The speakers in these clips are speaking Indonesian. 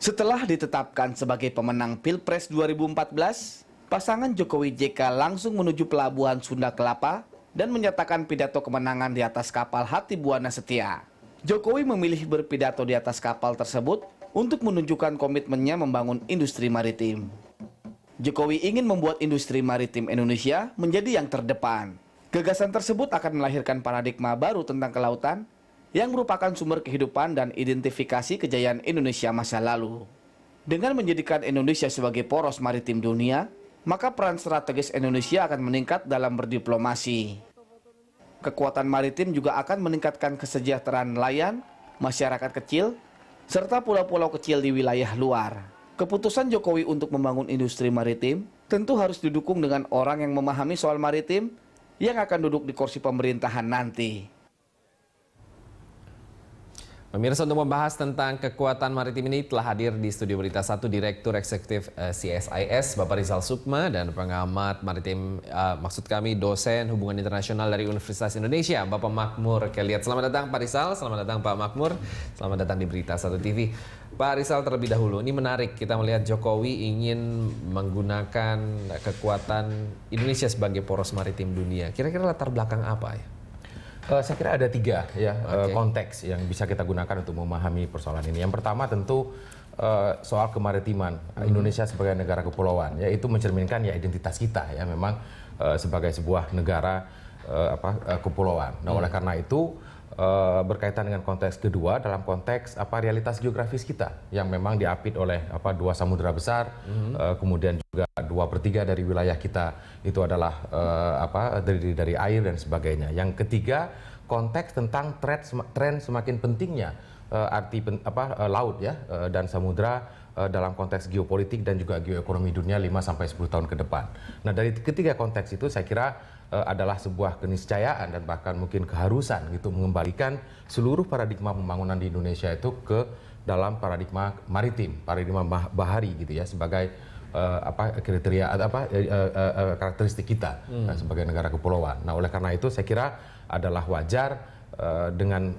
Setelah ditetapkan sebagai pemenang Pilpres 2014, pasangan Jokowi JK langsung menuju pelabuhan Sunda Kelapa dan menyatakan pidato kemenangan di atas kapal Hatibuana Setia. Jokowi memilih berpidato di atas kapal tersebut untuk menunjukkan komitmennya membangun industri maritim. Jokowi ingin membuat industri maritim Indonesia menjadi yang terdepan. Gagasan tersebut akan melahirkan paradigma baru tentang kelautan yang merupakan sumber kehidupan dan identifikasi kejayaan Indonesia masa lalu. Dengan menjadikan Indonesia sebagai poros maritim dunia, maka peran strategis Indonesia akan meningkat dalam berdiplomasi. Kekuatan maritim juga akan meningkatkan kesejahteraan nelayan, masyarakat kecil, serta pulau-pulau kecil di wilayah luar. Keputusan Jokowi untuk membangun industri maritim tentu harus didukung dengan orang yang memahami soal maritim yang akan duduk di kursi pemerintahan nanti. Pemirsa, untuk membahas tentang kekuatan maritim ini telah hadir di Studio Berita 1 Direktur Eksekutif CSIS Bapak Rizal Sukma dan pengamat maritim, maksud kami dosen hubungan internasional dari Universitas Indonesia Bapak Makmur Keliat. Selamat datang Pak Rizal, selamat datang Pak Makmur, selamat datang di Berita 1 TV. Pak Rizal, terlebih dahulu, ini menarik kita melihat Jokowi ingin menggunakan kekuatan Indonesia sebagai poros maritim dunia. Kira-kira latar belakang apa ya? Saya kira ada tiga konteks yang bisa kita gunakan untuk memahami persoalan ini. Yang pertama tentu soal kemaritiman Indonesia sebagai negara kepulauan, yaitu mencerminkan ya identitas kita ya memang sebagai sebuah negara kepulauan. Nah oleh karena itu berkaitan dengan konteks kedua dalam konteks realitas geografis kita yang memang diapit oleh dua samudera besar, kemudian juga 2/3 dari wilayah kita itu adalah dari air dan sebagainya. Yang ketiga konteks tentang tren semakin pentingnya laut ya dan samudera dalam konteks geopolitik dan juga geoekonomi dunia 5-10 tahun ke depan. Nah dari ketiga konteks itu saya kira adalah sebuah keniscayaan dan bahkan mungkin keharusan gitu mengembalikan seluruh paradigma pembangunan di Indonesia itu ke dalam paradigma maritim, paradigma bahari gitu ya sebagai kriteria karakteristik kita sebagai negara kepulauan. Nah oleh karena itu saya kira adalah wajar dengan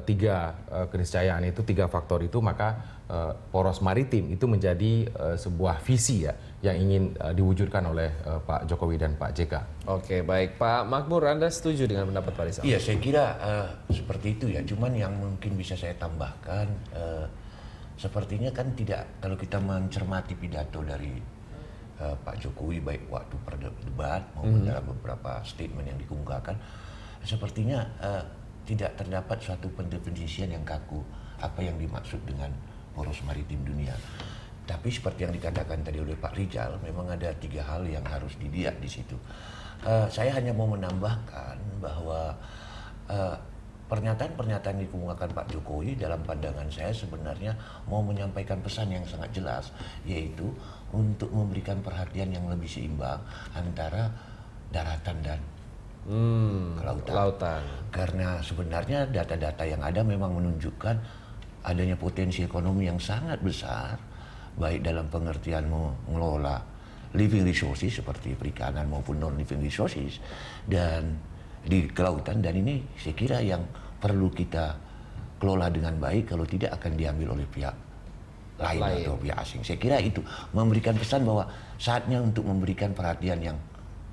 tiga keniscayaan itu, tiga faktor itu, maka poros maritim itu menjadi sebuah visi ya yang ingin diwujudkan oleh Pak Jokowi dan Pak JK. Oke, baik. Pak Makmur, Anda setuju dengan pendapat Pak Rizal? Iya, saya kira seperti itu ya. Cuman yang mungkin bisa saya tambahkan, sepertinya kan tidak, kalau kita mencermati pidato dari Pak Jokowi baik waktu debat maupun dalam beberapa statement yang dikemukakan, sepertinya tidak terdapat suatu pendefinisian yang kaku apa yang dimaksud dengan poros maritim dunia. Tapi seperti yang dikatakan tadi oleh Pak Rizal, memang ada tiga hal yang harus dilihat di situ. Saya hanya mau menambahkan bahwa pernyataan-pernyataan yang dikemukakan Pak Jokowi dalam pandangan saya sebenarnya mau menyampaikan pesan yang sangat jelas, yaitu untuk memberikan perhatian yang lebih seimbang antara daratan dan kelautan. Karena sebenarnya data-data yang ada memang menunjukkan adanya potensi ekonomi yang sangat besar, baik dalam pengertian mengelola living resources seperti perikanan maupun non-living resources dan di kelautan, dan ini saya kira yang perlu kita kelola dengan baik, kalau tidak akan diambil oleh pihak lain atau pihak asing. Saya kira itu memberikan pesan bahwa saatnya untuk memberikan perhatian yang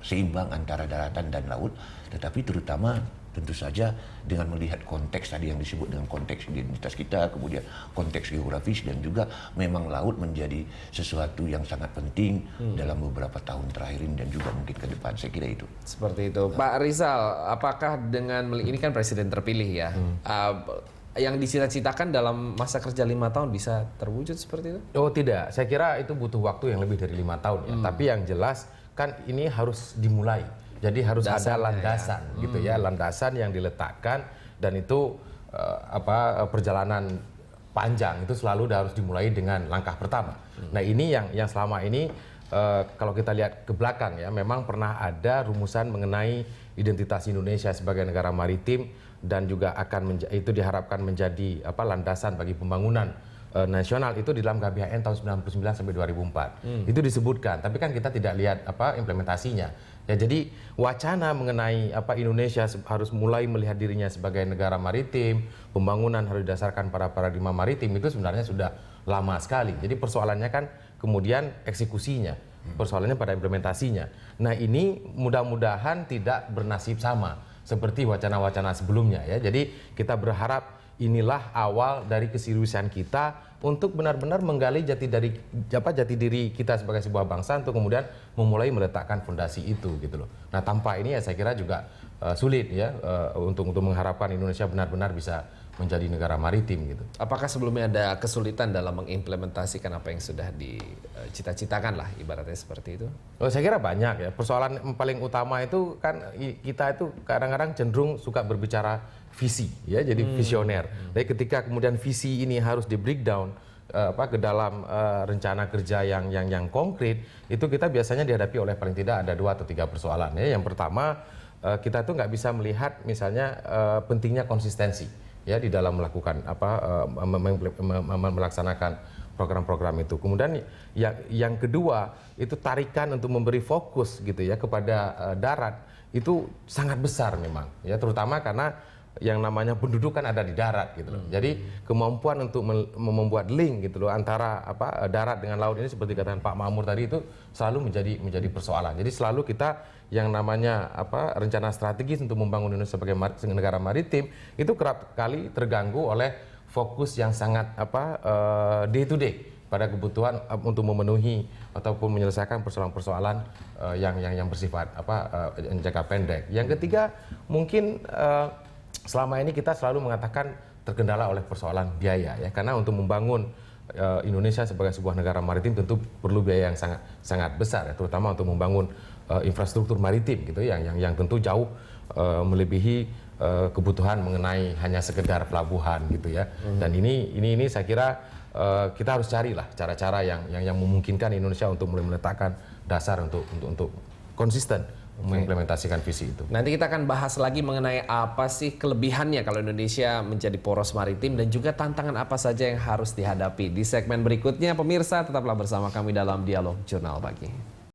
seimbang antara daratan dan laut, tetapi terutama tentu saja dengan melihat konteks tadi yang disebut dengan konteks identitas kita, kemudian konteks geografis, dan juga memang laut menjadi sesuatu yang sangat penting dalam beberapa tahun terakhir ini dan juga mungkin ke depan. Saya kira itu. Seperti itu. Pak Rizal, apakah dengan ini kan presiden terpilih ya, yang dicita-citakan dalam masa kerja 5 tahun bisa terwujud seperti itu? Oh tidak, saya kira itu butuh waktu yang lebih dari 5 tahun ya. Tapi yang jelas kan ini harus dimulai. Jadi harus ada landasan gitu ya, landasan yang diletakkan, dan itu perjalanan panjang itu selalu harus dimulai dengan langkah pertama. Nah ini yang selama ini kalau kita lihat ke belakang ya, memang pernah ada rumusan mengenai identitas Indonesia sebagai negara maritim, dan juga itu diharapkan menjadi landasan bagi pembangunan nasional itu di dalam GBHN tahun 99 sampai 2004. Itu disebutkan, tapi kan kita tidak lihat implementasinya. Ya, jadi wacana mengenai Indonesia harus mulai melihat dirinya sebagai negara maritim, pembangunan harus didasarkan pada paradigma maritim itu sebenarnya sudah lama sekali. Jadi persoalannya kan kemudian eksekusinya, persoalannya pada implementasinya. Nah, ini mudah-mudahan tidak bernasib sama seperti wacana-wacana sebelumnya ya. Jadi kita berharap inilah awal dari keseriusan kita untuk benar-benar menggali jati diri kita sebagai sebuah bangsa untuk kemudian memulai meletakkan fondasi itu gitu loh. Nah, tanpa ini ya saya kira juga sulit ya untuk mengharapkan Indonesia benar-benar bisa menjadi negara maritim gitu. Apakah sebelumnya ada kesulitan dalam mengimplementasikan apa yang sudah dicita-citakan lah ibaratnya seperti itu? Oh, saya kira banyak ya. Persoalan yang paling utama itu kan kita itu kadang-kadang cenderung suka berbicara visi ya, jadi visioner. Jadi ketika kemudian visi ini harus di breakdown ke dalam rencana kerja yang konkret, itu kita biasanya dihadapi oleh paling tidak ada 2 atau 3 persoalan ya. Yang pertama, kita tuh nggak bisa melihat misalnya pentingnya konsistensi ya di dalam melakukan melaksanakan program-program itu. Kemudian yang kedua itu tarikan untuk memberi fokus gitu ya kepada darat itu sangat besar memang ya, terutama karena yang namanya penduduk kan ada di darat gitu loh. Jadi kemampuan untuk membuat link gitu loh antara darat dengan laut ini seperti katakan Pak Ma'mur tadi itu selalu menjadi persoalan. Jadi selalu kita yang namanya rencana strategis untuk membangun Indonesia sebagai negara maritim itu kerap kali terganggu oleh fokus yang sangat day to day pada kebutuhan untuk memenuhi ataupun menyelesaikan persoalan-persoalan yang bersifat jangka pendek. Yang ketiga mungkin selama ini kita selalu mengatakan terkendala oleh persoalan biaya ya, karena untuk membangun Indonesia sebagai sebuah negara maritim tentu perlu biaya yang sangat besar ya, terutama untuk membangun infrastruktur maritim gitu yang tentu jauh melebihi kebutuhan mengenai hanya sekedar pelabuhan gitu ya. Dan ini saya kira kita harus carilah cara-cara yang memungkinkan Indonesia untuk mulai meletakkan dasar untuk konsisten mengimplementasikan visi itu. Nanti kita akan bahas lagi mengenai apa sih kelebihannya kalau Indonesia menjadi poros maritim dan juga tantangan apa saja yang harus dihadapi. Di segmen berikutnya, pemirsa tetaplah bersama kami dalam Dialog Jurnal Pagi.